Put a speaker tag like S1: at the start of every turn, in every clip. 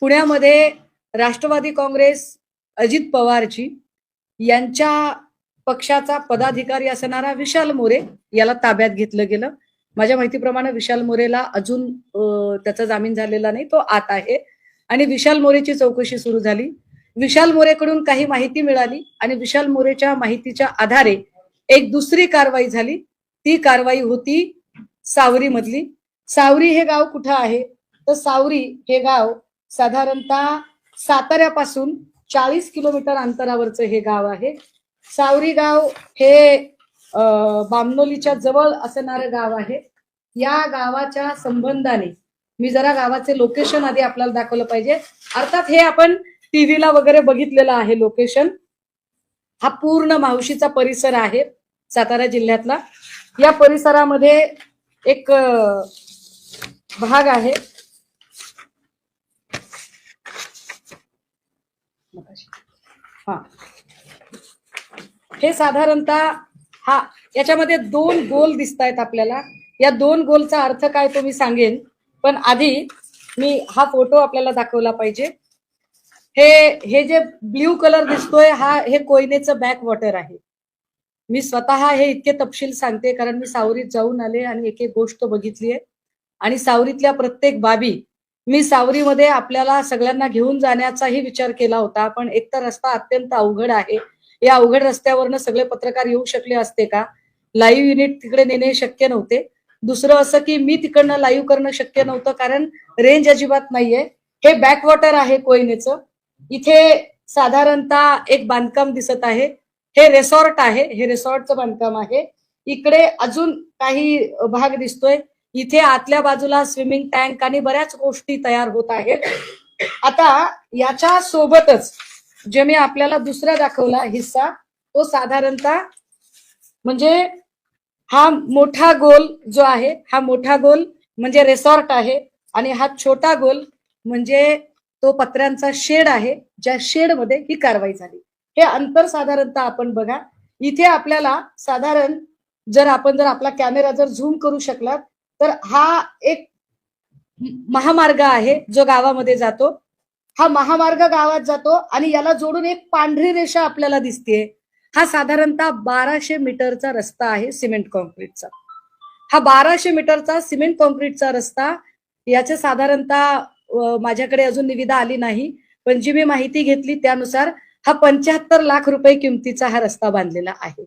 S1: पुण्यामध्ये राष्ट्रवादी काँग्रेस अजित पवारजी यांच्या पक्षाचा पदाधिकारी असणारा विशाल मोरे याला ताब्यात घेतलं गेलं. माझ्या माहितीप्रमाणे विशाल मोरेला अजून त्याचा जामीन झालेला नाही, तो आत आहे आणि विशाल मोरेची चौकशी सुरू झाली. विशाल मोरेकडून काही माहिती मिळाली आणि विशाल मोरेच्या माहितीच्या आधारे एक दुसरी कारवाई झाली. ती कारवाई होती सावरी मधली. सावरी हे गाव कुठं आहे तर सावरी हे गाव साधारणतः साताऱ्यापासून 40 किलोमीटर अंतरावरचं हे गाव आहे. सावरी गाव हे बामनोलीच्या जवळ असणारं गाव आहे. या गावाच्या संबंधाने मी जरा गावाचे लोकेशन आधी आपल्याला दाखवलं पाहिजे. अर्थात हे आपण टीव्हीला वगैरे बघितलेलं आहे लोकेशन. हा पूर्ण मावशीचा परिसर आहे सातारा जिल्ह्यातला. या परिसरामध्ये एक भाग आहे, हा हे साधारणतः हा याच्यामध्ये 2 गोल दिसत आहेत आपल्याला. या 2 गोलचा अर्थ काय तो मी सांगेन, पण आधी मी हा फोटो आपल्याला दाखवला पाहिजे. हे जे ब्ल्यू कलर दिसतोय हे कोयनेचं बॅक वॉटर आहे. मी स्वतः हे इतके तपशील सांगते कारण मी सावरीत जाऊन आले आणि एक एक गोष्ट बघितली आहे आणि सावरीतल्या प्रत्येक बाबी मी सावरीमध्ये आपल्याला सगळ्यांना घेऊन जाण्याचाही विचार केला होता. पण एकतर रस्ता अत्यंत अवघड आहे. या अवघड रस्त्यावरनं सगळे पत्रकार येऊ शकले असते का? लाईव्ह युनिट तिकडे नेणे शक्य नव्हते. दुसरं असं की मी तिकडनं लाईव्ह करणं शक्य नव्हतं कारण रेंज अजिबात नाहीये. हे बॅकवॉटर आहे कोयनेचं. इथे साधारणतः एक बांधकाम दिसत आहे. हे रिसॉर्ट आहे, हे रिसॉर्टचं बांधकाम आहे. इकडे अजून काही भाग दिसतोय. इथे आतल्या बाजूला स्विमिंग टँक आणि बऱ्याच गोष्टी तयार होत आहेत. आता याच्या सोबतच जे मी आपल्याला दुसरा दाखवला हिस्सा तो साधारणतः म्हणजे हा मोठा गोल जो आहे, हा मोठा गोल म्हणजे रिसॉर्ट आहे आणि हा छोटा गोल म्हणजे तो पत्र्यांचा शेड आहे, ज्या शेड मध्ये ही कारवाई झाली. हे अंतर साधारणतः आपण बघा. इथे आपल्याला साधारण जर आपला कॅमेरा जर झूम करू शकला तर हा एक महामार्ग आहे जो गावामध्ये जातो. हा महामार्ग गावात जातो आणि याला जोडून एक पांढरी रेषा आपल्याला दिसते. हा साधारणतः 1200 मीटरचा रस्ता आहे सिमेंट कॉन्क्रीटचा. हा 1200 मीटरचा सिमेंट कॉन्क्रीटचा रस्ता. याचे साधारणतः माझ्याकडे अजून निविदा आली नाही, पण जी मी माहिती घेतली त्यानुसार हा 75 लाख रुपये किमतीचा हा रस्ता बांधलेला आहे.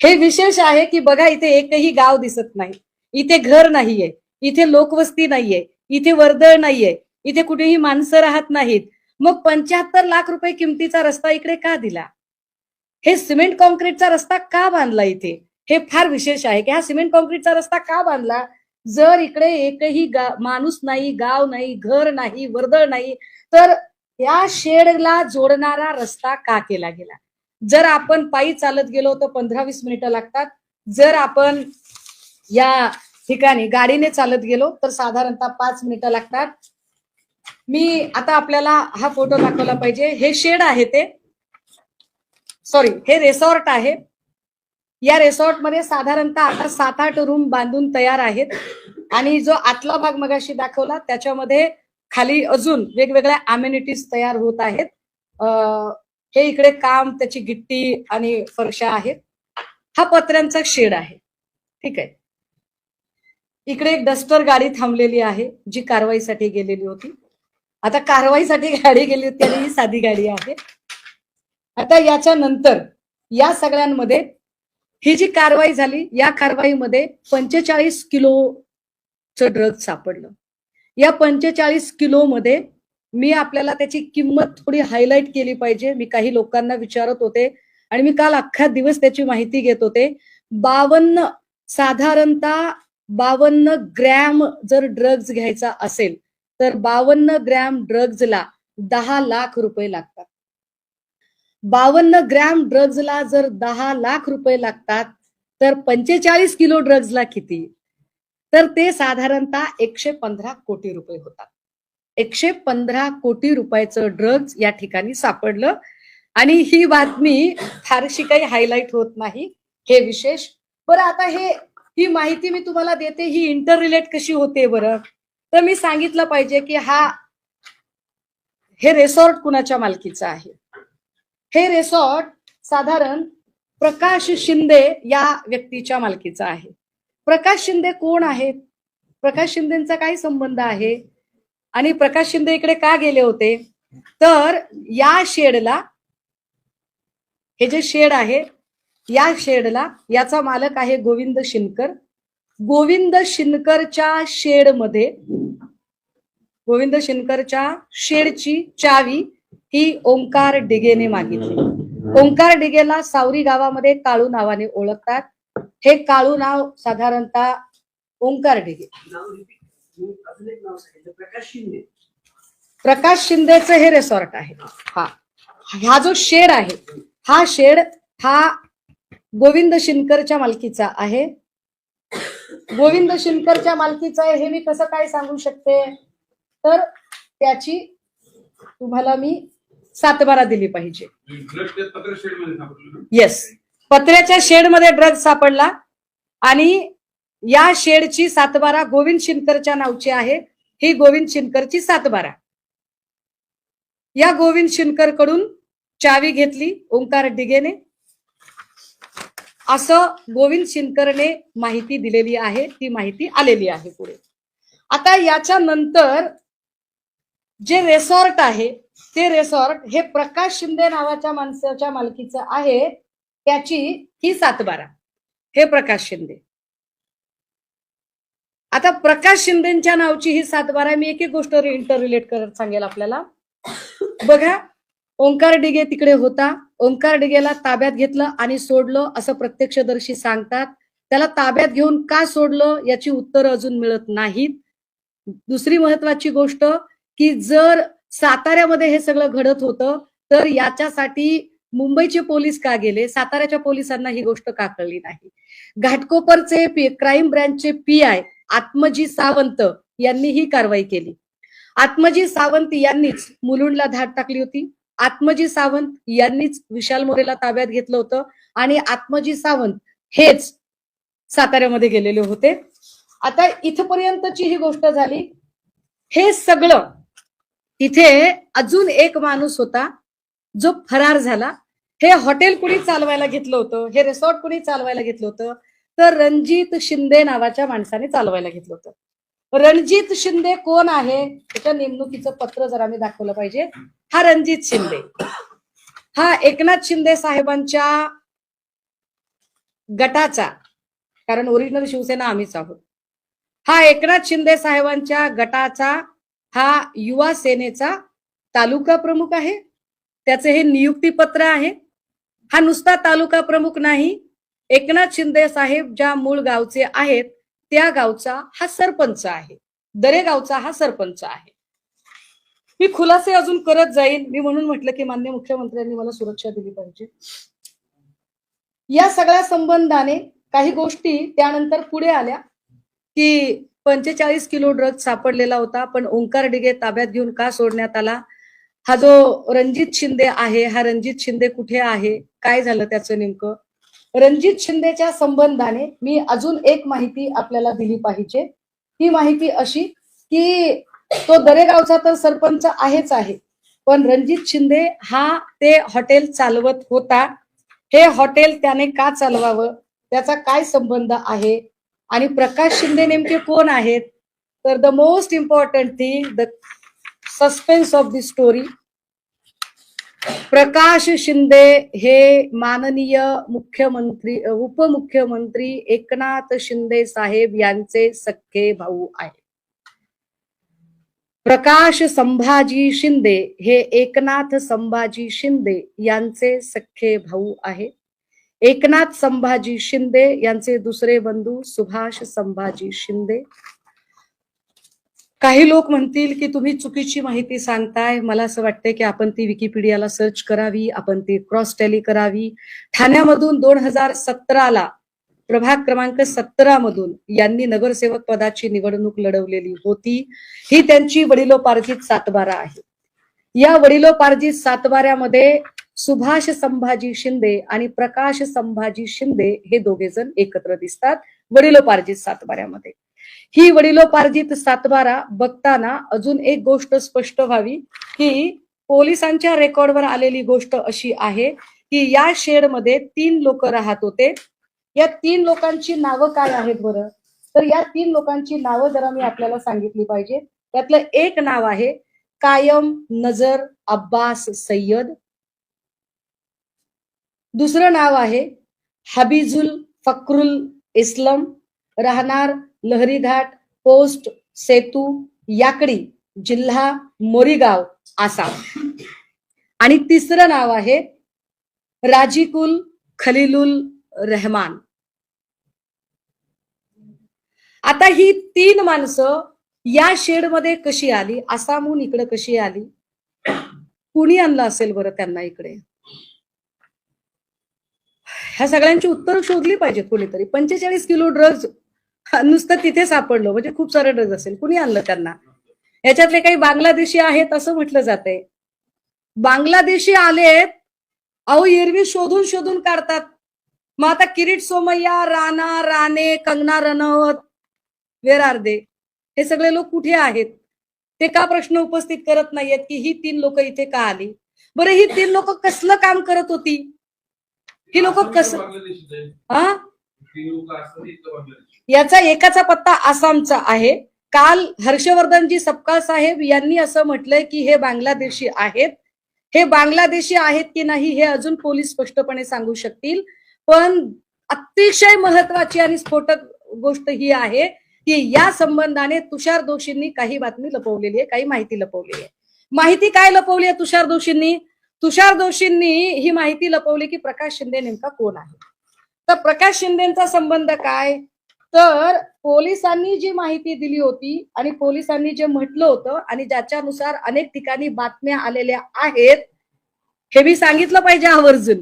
S1: हे विशेष आहे की बघा इथे एकही गाव दिसत नाही, इथे घर नाहीये, इथे लोकवस्ती नाहीये, इथे वर्दळ नाहीये, इथे कुठेही माणसं राहत नाहीत. मग 75 लाख रुपये किमतीचा रस्ता इकडे का दिला? हे सिमेंट कॉन्क्रीटचा रस्ता का बांधला इथे? हे फार विशेष आहे की हा सिमेंट कॉन्क्रीटचा रस्ता का बांधला? जर इकडे एकही माणूस नाही, गाव नाही, घर नाही, वर्दळ नाही, तर या शेडला जोडणारा रस्ता का केला गेला? जर आपण पायी चालत गेलो तर 15-20 मिनिटं लागतात. जर आपण या ठिकाणी गाडीने चालत गेलो तर साधारणतः 5 मिनिटं लागतात. मी आता आपल्याला हा फोटो दाखवला पाहिजे. हे शेड आहे, हे रिसॉर्ट आहे. या रिसॉर्ट मध्ये साधारणतः आता 7-8 रूम बांधून तयार आहेत आणि जो आतला भाग मगाशी दाखवला त्याच्यामध्ये खाली अजून वेगवेगळ्या अमेनिटीज तयार होत आहेत. हे इकडे काम, त्याची गिट्टी आणि फरशा आहेत. हा पत्र्यांचा शेड आहे, ठीक आहे. इकडे एक डस्टर गाडी थांबलेली आहे जी कारवाईसाठी गेलेली होती. आता कारवाईसाठी गाडी गेली होती आणि ही साधी गाडी आहे. आता याच्या नंतर या सगळ्यांमध्ये ही जी कारवाई झाली, या कारवाईमध्ये 45 किलोचं ड्रग सापडलं. या 45 किलो मध्ये मी आपल्याला त्याची किंमत थोडी हायलाइट केली पाहिजे. मी काही लोकांना विचारत होते आणि मी काल अख्खा दिवस त्याची माहिती घेत होते. साधारणतः 52 ग्रॅम जर ड्रग्ज घ्यायचा असेल तर 52 ग्रॅम ड्रग्जला 10 लाख रुपये लागतात. 52 ग्रॅम ड्रग्जला जर 10 लाख रुपये लागतात तर 45 किलो ड्रग्जला किती? तर ते साधारणतः 115 कोटी रुपये होतात. 115 कोटी रुपयाचं ड्रग्ज या ठिकाणी सापडलं आणि ही बातमी फारशी काही हायलाइट होत नाही, हे विशेष. बरं, आता ही माहिती मी तुम्हाला देते, ही इंटर रिलेट कशी होते बरं? तर मी सांगितलं पाहिजे की हा हे रिसॉर्ट कुणाच्या मालकीचं आहे? हे रिसॉर्ट साधारण प्रकाश शिंदे या व्यक्तीच्या मालकीचं आहे. प्रकाश शिंदे कोण आहेत? प्रकाश शिंदेचा काय संबंध आहे? आणि प्रकाश शिंदे इकडे का गेले होते? तर या शेडला, हे जे शेड आहे, या शेडला याचा मालक आहे गोविंद शिनकर. गोविंद शिनकरच्या शेडमध्ये, गोविंद शिनकरच्या शेडची चावी ही ओंकार डिगेने मागितली. ओंकार डिगेला सावरी गावामध्ये काळू नावाने ओळखतात. हे काळू नाव साधारणतः ओंकार डिगे. प्रकाश शिंदेचं हे रिसॉर्ट आहे. हा जो शेड आहे, हा शेड हा गोविंद शिनकरच्या मालकीचा आहे. गोविंद शिनकरच्या मालकीचा आहे हे मी कसं काय सांगू शकते? तर त्याची तुम्हाला मी सातबारा दिली पाहिजे. येस, पत्र्याच्या शेडमध्ये ड्रग सापडला आणि या शेडची सातबारा गोविंद शिनकरच्या नावची आहे. ही गोविंद शिनकरची सातबारा. या गोविंद शिनकर कडून चावी घेतली ओंकार डिगेने, असं गोविंद शिनकरने माहिती दिलेली आहे. ती माहिती आलेली आहे पुढे. आता याच्या नंतर जे रिसॉर्ट आहे, ते रिसॉर्ट हे प्रकाश शिंदे नावाच्या माणसाच्या मालकीचं आहे. त्याची ही सातबारा, हे प्रकाश शिंदे. आता प्रकाश शिंदेच्या नावची ही सातबारा, मी एक एक गोष्ट इंटररिलेट करत सांगेल आपल्याला. बघा, ओंकार डिगे तिकडे होता. ओंकार डिगेला ताब्यात घेतलं आणि सोडलं असं प्रत्यक्षदर्शी सांगतात. त्याला ताब्यात घेऊन का सोडलं याची उत्तर अजून मिळत नाहीत. दुसरी महत्वाची गोष्ट की जर साताऱ्यामध्ये हे सगळं घडत होतं तर याच्यासाठी मुंबईचे पोलीस का गेले, साताऱ्याच्या पोलिसांना ही गोष्ट का कळली नाही. घाटकोपरचे क्राईम ब्रँचचे PI आत्मजी सावंत यांनी ही कारवाई केली. आत्मजी सावंत यांनीच मुलुंडला धाड टाकली होती. आत्मजी सावंत यांनीच विशाल मोरेला ताब्यात घेतलं होतं आणि आत्मजी सावंत हेच साताऱ्यामध्ये गेलेले होते. आता इथपर्यंतची ही गोष्ट झाली. हे सगळं इथे अजून एक माणूस होता जो फरार झाला. हे हॉटेल कुणी चालवायला घेतलं होतं, हे रिसॉर्ट कुणी चालवायला घेतलं होतं? तर रणजित शिंदे नावाच्या माणसाने चालवायला घेतलं होतं. रणजित शिंदे कोण आहे? त्याच्या नेमणुकीचं पत्र जर आम्ही दाखवलं पाहिजे. हा रणजित शिंदे हा एकनाथ शिंदे साहेबांच्या गटाचा, कारण ओरिजिनल शिवसेना आम्हीच आहोत. हा एकनाथ शिंदे साहेबांच्या गटाचा हा युवा सेनेचा तालुका प्रमुख आहे. त्याचे हे नियुक्ती पत्र आहे. हा नुसता तालुका प्रमुख नाही, एकनाथ शिंदे साहेब ज्या मूळ गावचे आहेत त्या गावचा हा सरपंच आहे. दरेगावचा हा सरपंच आहे. मी खुलासे अजून करत जाईल. मी म्हणून म्हटलं की माननीय मुख्यमंत्र्यांनी मला सुरक्षा दिली पाहिजे. या सगळ्या संबंधाने काही गोष्टी त्यानंतर पुढे आल्या की 45 किलो ड्रग सापडलेला होता, पण ओंकार डिगे ताब्यात घेऊन का सोडण्यात आला? हा जो रणजित शिंदे आहे, हा रणजित शिंदे कुठे आहे, काय झालं त्याचं नेमकं? रणजित शिंदेच्या संबंधाने मी अजून एक माहिती आपल्याला दिली पाहिजे. ही माहिती अशी की तो दरेगावचा तर सरपंच आहेच आहे, पण रणजित शिंदे हा ते हॉटेल चालवत होता. हे हॉटेल त्याने का चालवावं, त्याचा काय संबंध आहे आणि प्रकाश शिंदे नेमके कोण आहेत? तर the most important thing, the suspense of the story, Prakash Shinde हे माननीय मुख्यमंत्री उपमुख्यमंत्री एकनाथ शिंदे साहेब यांचे सख्खे भाऊ आहेत. प्रकाश संभाजी शिंदे हे एकनाथ संभाजी शिंदे यांचे सख्खे भाऊ आहेत. एकनाथ संभाजी शिंदे यांचे दुसरे बंधू सुभाष संभाजी शिंदे. काही लोक म्हणतील की तुम्ही चुकीची माहिती सांगताय. मला असं वाटतंय की आपण ती विकिपीडियाला सर्च करावी, आपण ती क्रॉस टॅली करावी. ठाण्यामधून 2017ला प्रभाग क्रमांक 17 मधून यांनी नगरसेवक पदाची निवडणूक लढवलेली होती. ही त्यांची वडिलोपार्जित सातबारा आहे. या वडिलोपार्जित सातबाऱ्यामध्ये सुभाष संभाजी शिंदे आणि प्रकाश संभाजी शिंदे हे दोघे जण एकत्र दिसतात वडिलोपार्जित सातबाऱ्यामध्ये. ही वडिलोपार्जित सातबारा बघताना अजून एक गोष्ट स्पष्ट व्हावी की पोलिसांच्या रेकॉर्डवर आलेली गोष्ट अशी आहे की या शेडमध्ये 3 लोक राहत होते. या 3 लोकांची नावं काय आहेत बरं? तर या 3 लोकांची नावं जरा मी आपल्याला सांगितली पाहिजे. त्यातलं एक नाव आहे कायम नजर अब्बास सय्यद. दुसरं नाव आहे हबीजुल फक्रुल इस्लम, राहणार लहरी घाट पोस्ट सेतू याकडी, जिल्हा मोरीगाव, आसाम. आणि तिसरं नाव आहे राजीकुल खलीलुल रहमान. आता ही 3 माणसं या शेडमध्ये कशी आली, आसामहून इकडे कशी आली, कुणी आणलं असेल बरं त्यांना इकडे? ह्या सगळ्यांची उत्तर शोधली पाहिजेत कोणीतरी. 45 किलो ड्रग्ज नुसतं तिथे सापडलं म्हणजे खूप सारे ड्रग्ज असेल. कुणी आणलं त्यांना? याच्यातले काही बांगलादेशी आहेत असं म्हटलं जाते. बांगलादेशी आलेत, अहो एरवी शोधून शोधून काढतात. मग आता किरीट सोमय्या, राणा राणे, कंगना रनौत, वेर आर दे? हे सगळे लोक कुठे आहेत? ते का प्रश्न उपस्थित करत नाहीयेत की ही 3 लोक इथे का आली? बरं ही 3 लोक कसलं काम करत होती? ही लोक कसं याचा एकाचा पत्ता आसामचा आहे. काल हर्षवर्धनजी सपकाळ साहेब यांनी असं म्हटलंय की हे बांगलादेशी आहेत. हे बांगलादेशी आहेत की नाही हे अजून पोलीस स्पष्टपणे सांगू शकतील. पण अतिशय महत्वाची आणि स्फोटक गोष्ट ही आहे की या संबंधाने तुषार दोशींनी काही बातमी लपवलेली आहे, काही माहिती लपवलेली आहे. माहिती काय लपवली आहे तुषार दोशींनी? तुषार दोशींनी ही माहिती लपवली की प्रकाश शिंदे नेमका कोण आहे. तर प्रकाश शिंदेचा संबंध काय? तर पोलिसांनी जी माहिती दिली होती आणि पोलिसांनी जे म्हटलं होतं आणि ज्याच्यानुसार अनेक ठिकाणी बातम्या आलेल्या आहेत हे मी सांगितलं पाहिजे आवर्जून.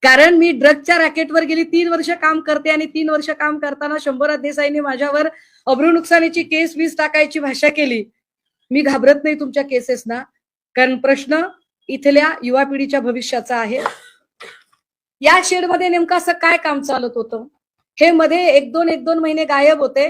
S1: कारण मी ड्रगच्या रॅकेटवर गेली 3 वर्ष काम करते आणि 3 वर्ष काम करताना शंभूराज देसाईंनी माझ्यावर अब्रू नुकसानीची केस 20 टाकायची भाषा केली. मी घाबरत नाही तुमच्या केसेसना, कारण प्रश्न इथल्या युवा पिढीच्या भविष्याचा आहे. या शेडमध्ये नेमकं असं काय काम चालत होतं? हे मध्ये एक दोन महिने गायब होते,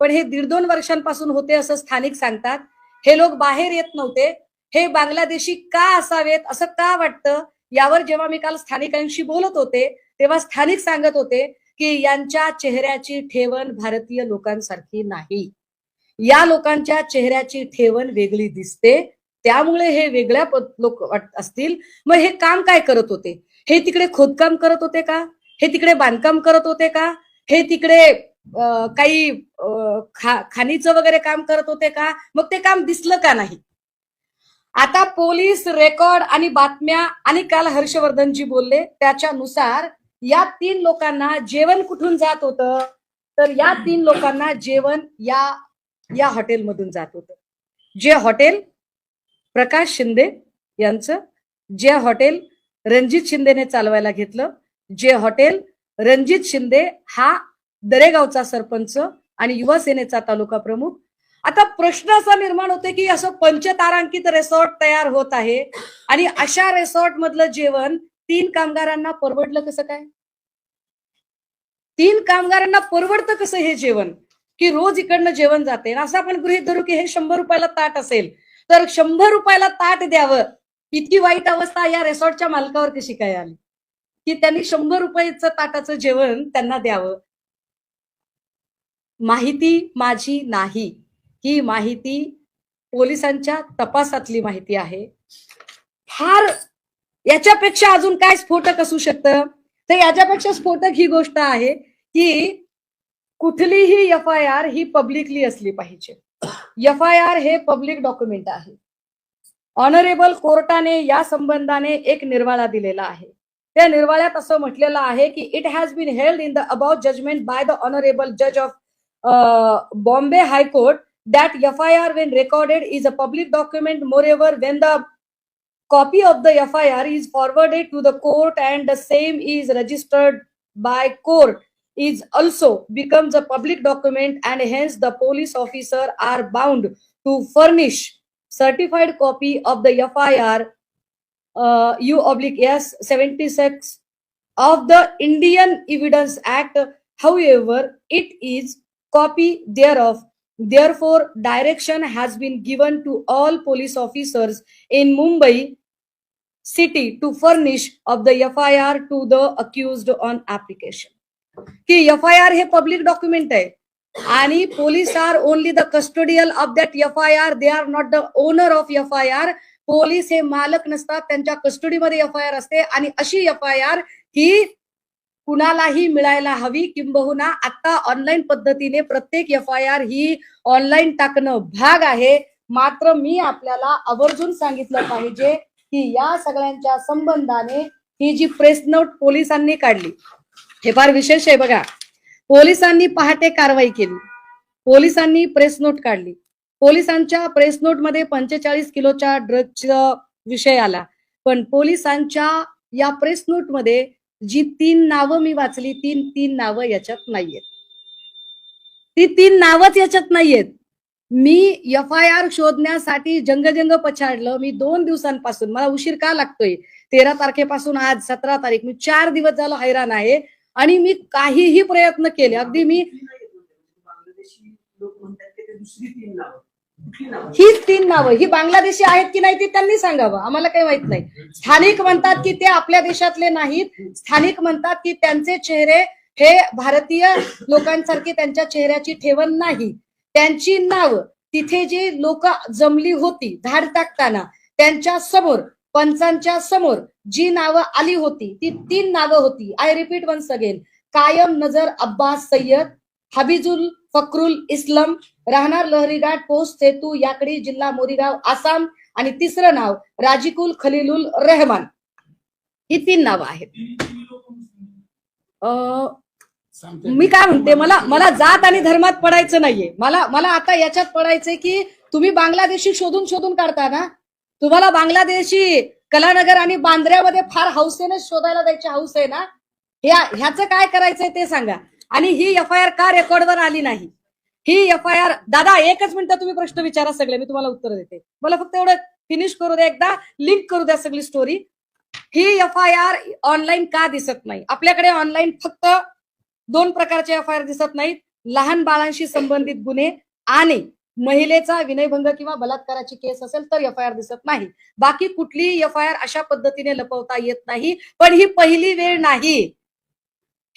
S1: पण हे 1.5-2 वर्षांपासून होते असं स्थानिक सांगतात. हे लोक बाहेर येत नव्हते. हे बांगलादेशी का असावेत असं का वाटतं? यावर जेव्हा मी काल स्थानिकांशी बोलत होते तेव्हा स्थानिक सांगत होते की यांच्या चेहऱ्याची ठेवण भारतीय लोकांसारखी नाही. या लोकांच्या चेहऱ्याची ठेवण वेगळी दिसते, त्यामुळे हे वेगळ्या लोक असतील. मग हे काम काय करत होते? हे तिकडे खोदकाम करत होते का? हे तिकडे बांधकाम करत होते का? हे तिकडे काही खाणीचं वगैरे काम करत होते का? मग ते काम दिसलं का नाही? आता पोलीस रेकॉर्ड आणि बातम्या आणि काल हर्षवर्धनजी बोलले त्याच्यानुसार या 3 लोकांना जेवण कुठून जात होतं? तर या 3 लोकांना जेवण या हॉटेलमधून जात होतं. जे हॉटेल प्रकाश शिंदे यांचं, जे हॉटेल रणजित शिंदेने चालवायला घेतलं, जे हॉटेल रणजित शिंदे हा दरेगावचा सरपंच आणि युवा सेनेचा तालुका प्रमुख. आता प्रश्न असा निर्माण होते की असं पंचतारांकित रिसॉर्ट तयार होत आहे आणि अशा रिसॉर्ट मधलं जेवण 3 कामगारांना परवडलं कसं काय? 3 कामगारांना परवडतं कसं हे जेवण की रोज इकडनं जेवण जाते? असं आपण गृहीत धरू की हे 100 रुपयाला ताट असेल तर 100 रुपयाला ताट द्यावं. इतकी वाईट अवस्था या रिसॉर्टच्या मालकावर कशी काय आली की त्यांनी 100 रुपयाचं ताटाचं जेवण त्यांना द्यावं? माहिती माझी नाही, ही माहिती पोलिसांच्या तपासातली माहिती आहे. फार याच्यापेक्षा अजून काय स्फोटक असू शकतं? तर याच्यापेक्षा स्फोटक ही गोष्ट आहे की कुठलीही FIR ही पब्लिकली असली पाहिजे. FIR हे पब्लिक डॉक्युमेंट आहे. ऑनरेबल कोर्टाने या संबंधाने एक निर्वाळा दिलेला आहे. त्या निर्वाळ्यात असं म्हटलेलं आहे की it has been held in the about judgement by the honourable जज of Bombay High Court that FIR when recorded is a public document. Moreover, when the copy of the FIR is forwarded to the court and the same is registered by court is also becomes a public document and hence the police officer are bound to furnish certified copy of the FIR U/S 76 of the Indian Evidence Act. However, it is copy thereof. Therefore, direction has been given to all police officers in Mumbai city to furnish of the FIR to the accused on application. की FIR हे public document आहे आणि police are only the custodial of that FIR. They are not the owner of FIR. Police हे मालक नसतात, त्यांच्या कस्टडीमध्ये FIR असते आणि अशी FIR ही कुणालाही मिळायला हवी. किंबहुना आता ऑनलाईन पद्धतीने प्रत्येक FIR ही ऑनलाईन टाकणं भाग आहे. मात्र मी आपल्याला आवर्जून सांगितलं पाहिजे की या सगळ्यांच्या संबंधाने ही जी प्रेस नोट पोलिसांनी काढली हे फार विशेष आहे बघा. पोलिसांनी पहाटे कारवाई केली, पोलिसांनी प्रेस नोट काढली. पोलिसांच्या प्रेस नोट मध्ये 45 किलोच्या ड्रग्जचा विषय आला, पण पोलिसांच्या या प्रेस नोट मध्ये जी 3 नावं मी वाचली, तीन नावं याच्यात नाहीयेत. ती 3 नावच याच्यात नाहीयेत. मी FIR शोधण्यासाठी जंगजंग पछाडलं. मी 2 दिवसांपासून, मला उशीर का लागतोय, 13 तारखेपासून आज 17 तारीख, मी 4 दिवस झालं हैराण आहे आणि मी काहीही प्रयत्न केले. अगदी मी हीच 3 नावं ही बांगलादेशी आहेत की नाही ती त्यांनी सांगावं, आम्हाला काही माहित नाही. स्थानिक म्हणतात की ते आपल्या देशातले नाहीत, स्थानिक म्हणतात की त्यांचे चेहरे हे भारतीय लोकांसारखे त्यांच्या चेहऱ्याची ठेवण नाही. त्यांची नावं तिथे जी लोक जमली होती धाड टाकताना त्यांच्या समोर, पंचांच्या समोर जी नावं आली होती ती 3 नावं होती. I repeat once again. Kayam Nazar Abbas Syed, हबीजुल फक्रुल इस्लाम, राहणार लहरीघाट, पोस्ट सेतू, याकडी, जिल्हा मोरीगाव, आसाम, आणि तिसरं नाव राजिकुल खलीलुल रहमान. ही 3 नावं आहेत. मी काय म्हणते, मला जात आणि धर्मात पडायचं नाहीये. मला आता याच्यात पडायचंय की तुम्ही बांगलादेशी शोधून काढता ना, तुम्हाला बांगलादेशी कलानगर आणि बांद्र्यामध्ये फार हौसेने शोधायला जायची हौस आहे ना, ह्याचं काय करायचंय ते सांगा. आणि ही FIR का रेकॉर्डवर आली नाही? ही FIR, दादा एकच मिनिट तुम्ही प्रश्न विचारा सगळे, मी तुम्हाला उत्तर देते. मला फक्त एवढं फिनिश करू द्या, एकदा लिंक करू द्या सगळी स्टोरी. ही FIR ऑनलाईन का दिसत नाही? आपल्याकडे ऑनलाईन फक्त 2 प्रकारचे FIR दिसत नाहीत. लहान बाळांशी संबंधित गुन्हे आणि महिलेचा विनयभंग किंवा बलात्काराची केस असेल तर FIR दिसत नाही. बाकी कुठलीही FIR अशा पद्धतीने लपवता येत नाही. पण ही पहिली वेळ नाही,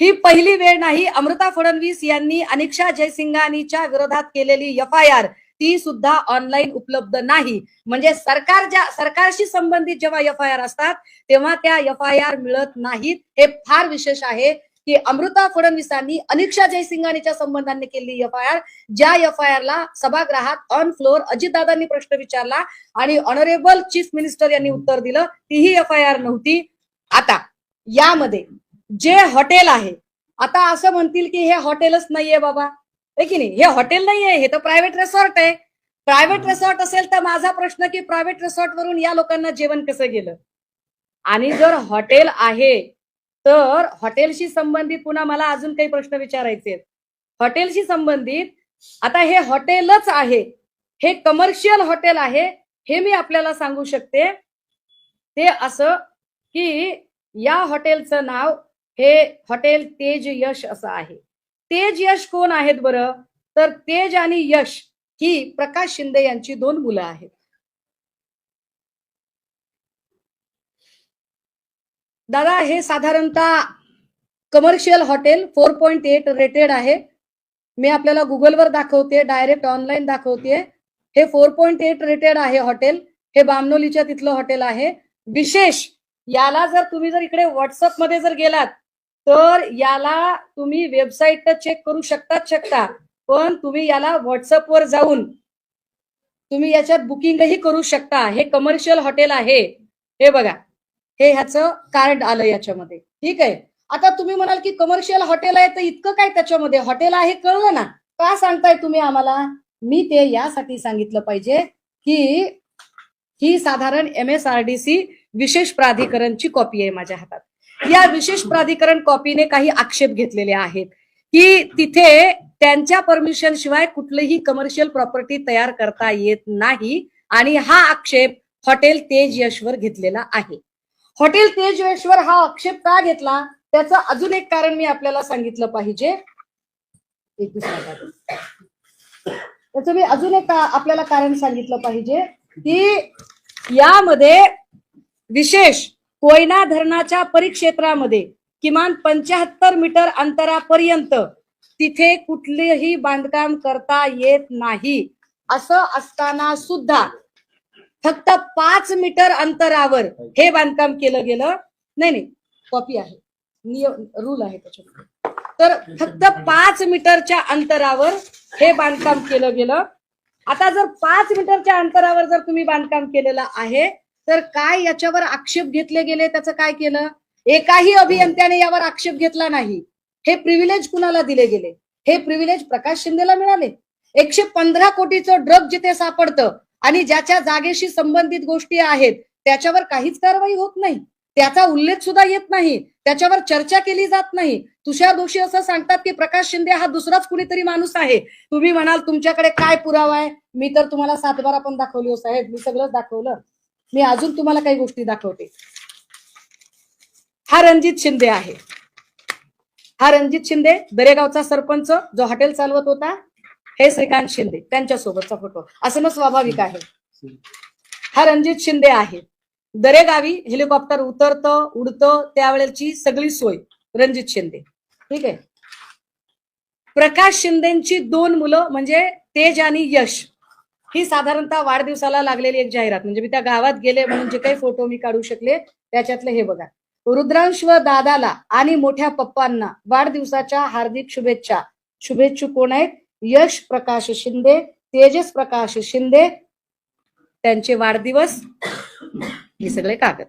S1: ही पहिली वेळ नाही. अमृता फडणवीस यांनी अनिक्षा जयसिंघानीच्या विरोधात केलेली FIR ती सुद्धा ऑनलाईन उपलब्ध नाही. म्हणजे सरकारशी संबंधित जेव्हा FIR असतात तेव्हा त्या FIR मिळत नाहीत. हे फार विशेष आहे की अमृता फडणवीसांनी अनिक्षा जयसिंघानीच्या संबंधाने केलेली FIR, ज्या FIR ला सभागृहात ऑन फ्लोअर अजितदादांनी प्रश्न विचारला आणि ऑनरेबल चीफ मिनिस्टर यांनी उत्तर दिलं, तीही FIR नव्हती. आता यामध्ये जे हॉटेल आहे, आता असं म्हणतील की हे हॉटेलच नाहीये बाबा, आहे की नाही, हे हॉटेल नाहीये, हे तर प्रायव्हेट रिसॉर्ट आहे. प्रायव्हेट रिसॉर्ट असेल तर माझा प्रश्न की प्रायव्हेट रिसॉर्ट वरून या लोकांना जेवण कसं गेलं? आणि जर हॉटेल आहे तर हॉटेलशी संबंधित पुन्हा मला अजून काही प्रश्न विचारायचे आहेत. हॉटेलशी संबंधित आता हे हॉटेलच आहे, हे कमर्शियल हॉटेल आहे, हे मी आपल्याला सांगू शकते. ते असं की या हॉटेलचं नाव हे हॉटेल तेज यश असं आहे. तेज यश कोण आहेत बरं? तर तेज आणि यश ही प्रकाश शिंदे यांची 2 मुलं आहेत. दादा हे साधारणतः कमर्शियल हॉटेल 4.8 रेटेड आहे. मी आपल्याला गुगलवर दाखवते, डायरेक्ट ऑनलाईन दाखवते. हे 4.8 रेटेड आहे हॉटेल. हे बामनोलीच्या तिथलं हॉटेल आहे. विशेष याला जर इकडे व्हॉट्सअप मध्ये जर गेलात तर याला तुम्ही वेबसाईट चेक करू शकता, पण तुम्ही याला व्हॉट्सअपवर जाऊन तुम्ही याच्यात बुकिंगही करू शकता. हे कमर्शियल हॉटेल आहे. हे बघा, हे ह्याचं कार्ड आलं याच्यामध्ये, ठीक आहे. आता तुम्ही म्हणाल की कमर्शियल हॉटेल आहे तर इतकं काय त्याच्यामध्ये, हॉटेल आहे कळलं ना, का सांगताय तुम्ही आम्हाला? मी ते यासाठी सांगितलं पाहिजे की ही साधारण MSRDC विशेष प्राधिकरणची कॉपी आहे माझ्या हातात. या विशेष प्राधिकरण कॉपीने काही आक्षेप घेतलेले आहेत की तिथे त्यांच्या परमिशन शिवाय कुठलीही कमर्शियल प्रॉपर्टी तयार करता येत नाही. आणि हा आक्षेप हॉटेल तेज यशवर घेतलेला आहे. हॉटेल तेज यशवर हा आक्षेप का घेतला त्याचं अजून एक कारण मी आपल्याला सांगितलं पाहिजे. त्याचं मी अजून एक आपल्याला कारण सांगितलं पाहिजे की यामध्ये विशेष कोयना धरणाच्या परिक्षेत्रामध्ये किमान 75 मीटर अंतरापर्यंत तिथे कुठलेही बांधकाम करता येत नाही. असं असताना सुद्धा फक्त 5 मीटर अंतरावर हे बांधकाम केलं गेलं. नाही, कॉपी आहे, नियम रूल आहे त्याच्यामध्ये. तर फक्त 5 मीटरच्या अंतरावर हे बांधकाम केलं गेलं. आता जर 5 मीटरच्या अंतरावर जर तुम्ही बांधकाम केलेलं आहे तर काय याच्यावर आक्षेप घेतले गेले, त्याचं काय केलं? एकाही अभियंत्याने यावर आक्षेप घेतला नाही. हे प्रिव्हिलेज कुणाला दिले गेले? हे प्रिव्हिलेज प्रकाश शिंदेला मिळाले. 115 कोटीचं ड्रग जिथे सापडतं आणि ज्याच्या जागेशी संबंधित गोष्टी आहेत त्याच्यावर काहीच कारवाई होत नाही, त्याचा उल्लेख सुद्धा येत नाही, त्याच्यावर चर्चा केली जात नाही. तुषार दोषी असं सांगतात की प्रकाश शिंदे हा दुसराच कुणीतरी माणूस आहे. तुम्ही म्हणाल तुमच्याकडे काय पुरावा आहे? मी तर तुम्हाला 7/12 पण दाखवली हो साहेब, मी सगळंच दाखवलं. मी अजून तुम्हाला काही गोष्टी दाखवते. हा रणजित शिंदे आहे. हा रणजित शिंदे दरेगावचा सरपंच जो हॉटेल चालवत होता. हे श्रीकांत शिंदे त्यांच्यासोबतचा फोटो असणं स्वाभाविक आहे. हा रणजित शिंदे आहे. दरेगावी हेलिकॉप्टर उतरतं उडतं त्यावेळेची सगळी सोय रणजित शिंदे. ठीक आहे. प्रकाश शिंदेची 2 मुलं म्हणजे तेज आणि यश, ही साधारणतः वाढदिवसाला लागलेली एक जाहिरात. म्हणजे मी त्या गावात गेले म्हणून जे काही फोटो मी काढू शकले त्याच्यातले हे बघा. रुद्रांश व दादाला आणि मोठ्या पप्पांना वाढदिवसाच्या हार्दिक शुभेच्छा. शुभेच्छुक कोण आहेत? यश प्रकाश शिंदे, तेजस प्रकाश शिंदे, त्यांचे वाढदिवस, हे सगळे कागद.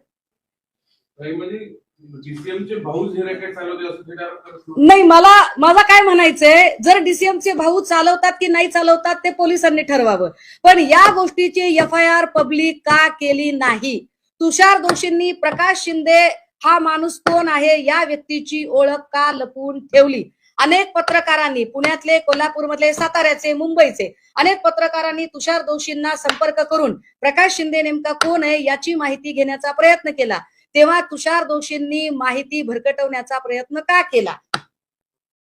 S1: नाही, मला काय म्हणायचंय, जर डीसीएमचे भाऊ चालवतात की नाही चालवतात ते पोलिसांनी ठरवावं. पण या गोष्टीची FIR पब्लिक का केली नाही? तुषार दोषींनी प्रकाश शिंदे हा माणूस कोण आहे या व्यक्तीची ओळख का लपवून ठेवली? अनेक पत्रकारांनी, पुण्यातले, कोल्हापूरमधले, साताऱ्याचे, मुंबईचे अनेक पत्रकारांनी तुषार दोषींना संपर्क करून प्रकाश शिंदे नेमका कोण आहे याची माहिती घेण्याचा प्रयत्न केला. तेव्हा तुषार दोषींनी माहिती भरकटवण्याचा प्रयत्न का केला?